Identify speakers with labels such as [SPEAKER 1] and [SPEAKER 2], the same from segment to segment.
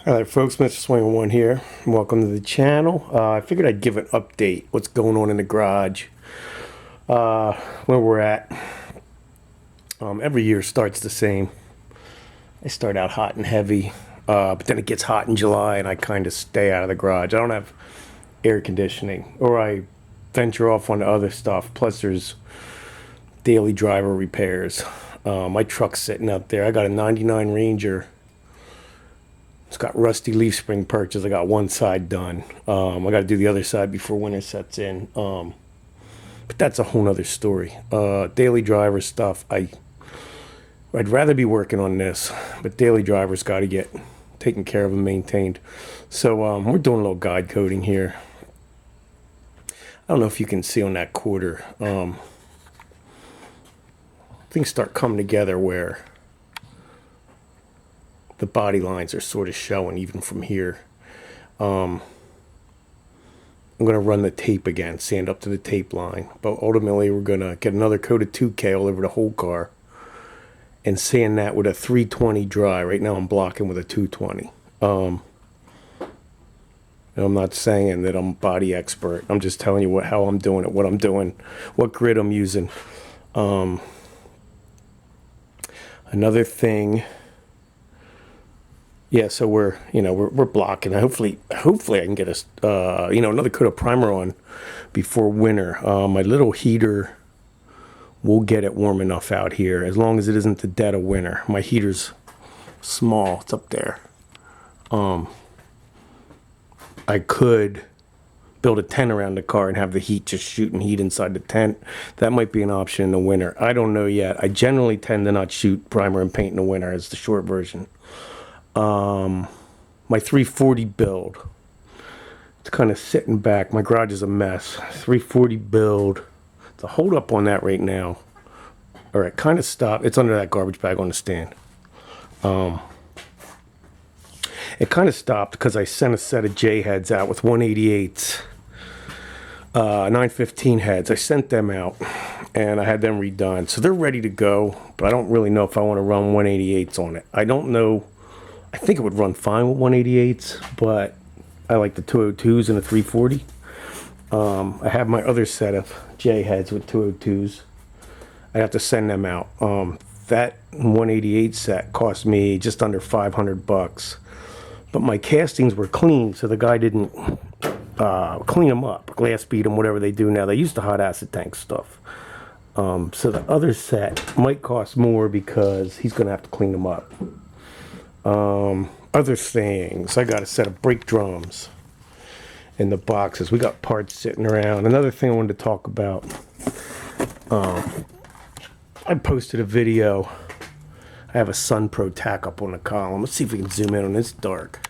[SPEAKER 1] All right, folks, Mr. Swinger One here. Welcome to the channel. I figured I'd give an update, what's going on in the garage, where we're at. Every year starts the same. I start out hot and heavy, but then it gets hot in July, and I kind of stay out of the garage. I don't have air conditioning, or I venture off onto other stuff. Plus, there's daily driver repairs. My truck's sitting out there. I got a '99 Ranger. It's got rusty leaf spring purchase. I got one side done. I got to do the other side before winter sets in. But that's a whole nother story. Daily driver stuff. I'd rather be working on this, but daily drivers got to get taken care of and maintained. So we're doing a little guide coding here. I don't know if you can see on that quarter. Things start coming together where the body lines are sort of showing even from here. I'm going to run the tape again, sand up to the tape line. But ultimately, we're going to get another coat of 2K all over the whole car and sand that with a 320 dry. Right now, I'm blocking with a 220. And I'm not saying that I'm a body expert. I'm just telling you how I'm doing it, what I'm doing, what grid I'm using. Another thing. Yeah, so we're blocking. Hopefully I can get another coat of primer on before winter. My little heater will get it warm enough out here as long as it isn't the dead of winter. My heater's small. It's up there. I could build a tent around the car and have the heat just shooting heat inside the tent. That might be an option in the winter. I don't know yet. I generally tend to not shoot primer and paint in the winter. As the short version. My 340 build, it's kind of sitting back. My garage is a mess. 340 build, the hold up on that right now, or it kind of stopped. It's under that garbage bag on the stand. It kind of stopped because I sent a set of J heads out with 188s, 915 heads. I sent them out and I had them redone. So they're ready to go, but I don't really know if I want to run 188s on it. I don't know. I think it would run fine with 188s, but I like the 202s and the 340. I have my other set of J heads with 202s. I have to send them out. That 188 set cost me just under $500, but my castings were clean, so the guy didn't clean them up, glass beat them, whatever they do now. They used to hot acid tank stuff. So the other set might cost more because he's going to have to clean them up. Other things, I got a set of brake drums in the boxes. We got parts sitting around. Another thing I wanted to talk about, I posted a video. I have a Sun Pro tack up on the column. Let's see if we can zoom in on this dark.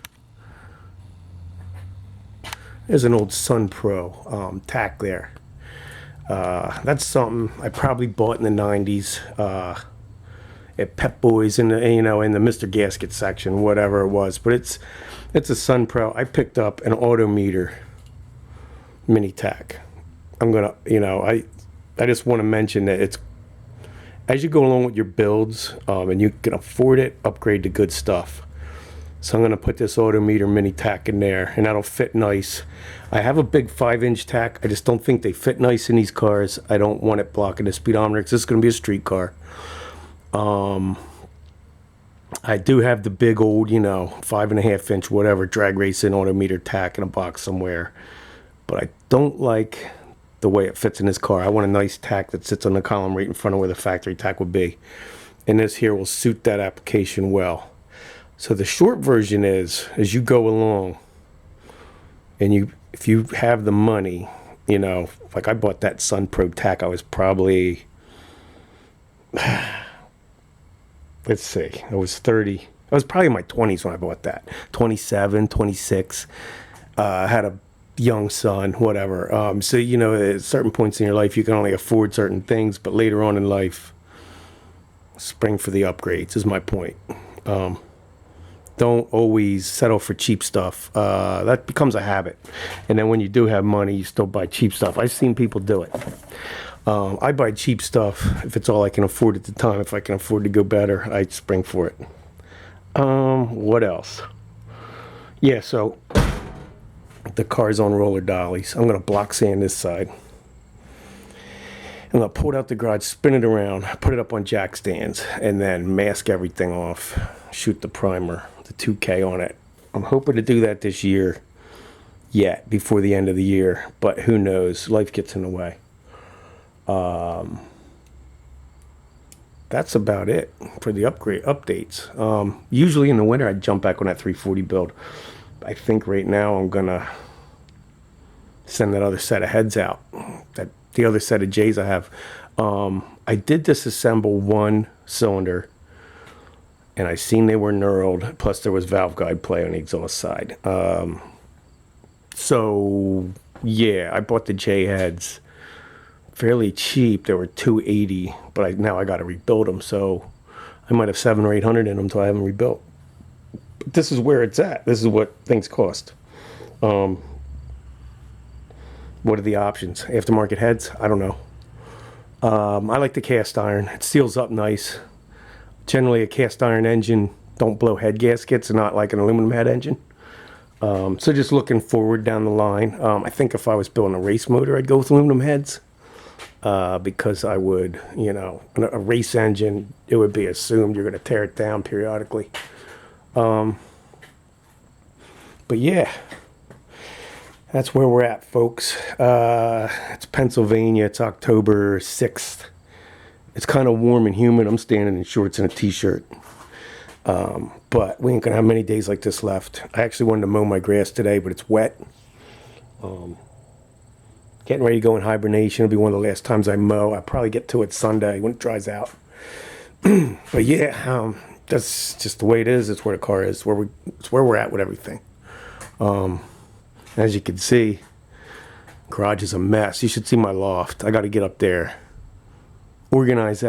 [SPEAKER 1] There's an old Sun Pro tack there. That's something I probably bought in the 90s. At Pep Boys in the Mr. Gasket section, whatever it was, but it's a Sun Pro. I picked up an Autometer mini tack. I'm gonna, I just want to mention that it's as you go along with your builds, and you can afford it, upgrade to good stuff. So I'm gonna put this Autometer mini tack in there, and that'll fit nice. I have a big 5-inch tack. I just don't think they fit nice in these cars. I don't want it blocking the speedometer because this is gonna be a street car. I do have the big old, 5.5-inch, whatever, drag racing Autometer tack in a box somewhere. But I don't like the way it fits in this car. I want a nice tack that sits on the column right in front of where the factory tack would be. And this here will suit that application well. So the short version is, as you go along, and if you have the money, like I bought that Sun Pro tack, I was probably... let's see, I was 30. I was probably in my 20s when I bought that. 27, 26. I had a young son, whatever. So, at certain points in your life, you can only afford certain things, but later on in life, spring for the upgrades is my point. Don't always settle for cheap stuff. That becomes a habit. And then when you do have money, you still buy cheap stuff. I've seen people do it. I buy cheap stuff if it's all I can afford at the time. If I can afford to go better, I spring for it. What else? Yeah, so the car's on roller dollies. I'm gonna block sand this side. I'm gonna pull it out the garage, spin it around, put it up on jack stands, and then mask everything off. Shoot the primer, the 2K on it. I'm hoping to do that this year, yet before the end of the year. But who knows? Life gets in the way. That's about it for the upgrade updates. Usually in the winter, I'd jump back on that 340 build. I think right now I'm gonna send that other set of heads out. The other set of J's I have. I did disassemble one cylinder, and I seen they were knurled. Plus, there was valve guide play on the exhaust side. So yeah, I bought the J heads fairly cheap. They were $280, but now I got to rebuild them. So I might have 700 or 800 in them until I have them rebuilt. But this is where it's at. This is what things cost. What are the options? Aftermarket heads? I don't know. I like the cast iron. It seals up nice. Generally, a cast iron engine don't blow head gaskets, not like an aluminum head engine. So just looking forward down the line. I think if I was building a race motor, I'd go with aluminum heads. Because I would, a race engine, it would be assumed you're going to tear it down periodically. But yeah, that's where we're at, folks. It's Pennsylvania. It's October 6th. It's kind of warm and humid. I'm standing in shorts and a t-shirt. But we ain't going to have many days like this left. I actually wanted to mow my grass today, but it's wet. Getting ready to go in hibernation. It'll be one of the last times I mow. I'll probably get to it Sunday when it dries out. But yeah, that's just the way it is. It's where the car is. It's where we're at with everything. As you can see, garage is a mess. You should see my loft. I got to get up there, organize that.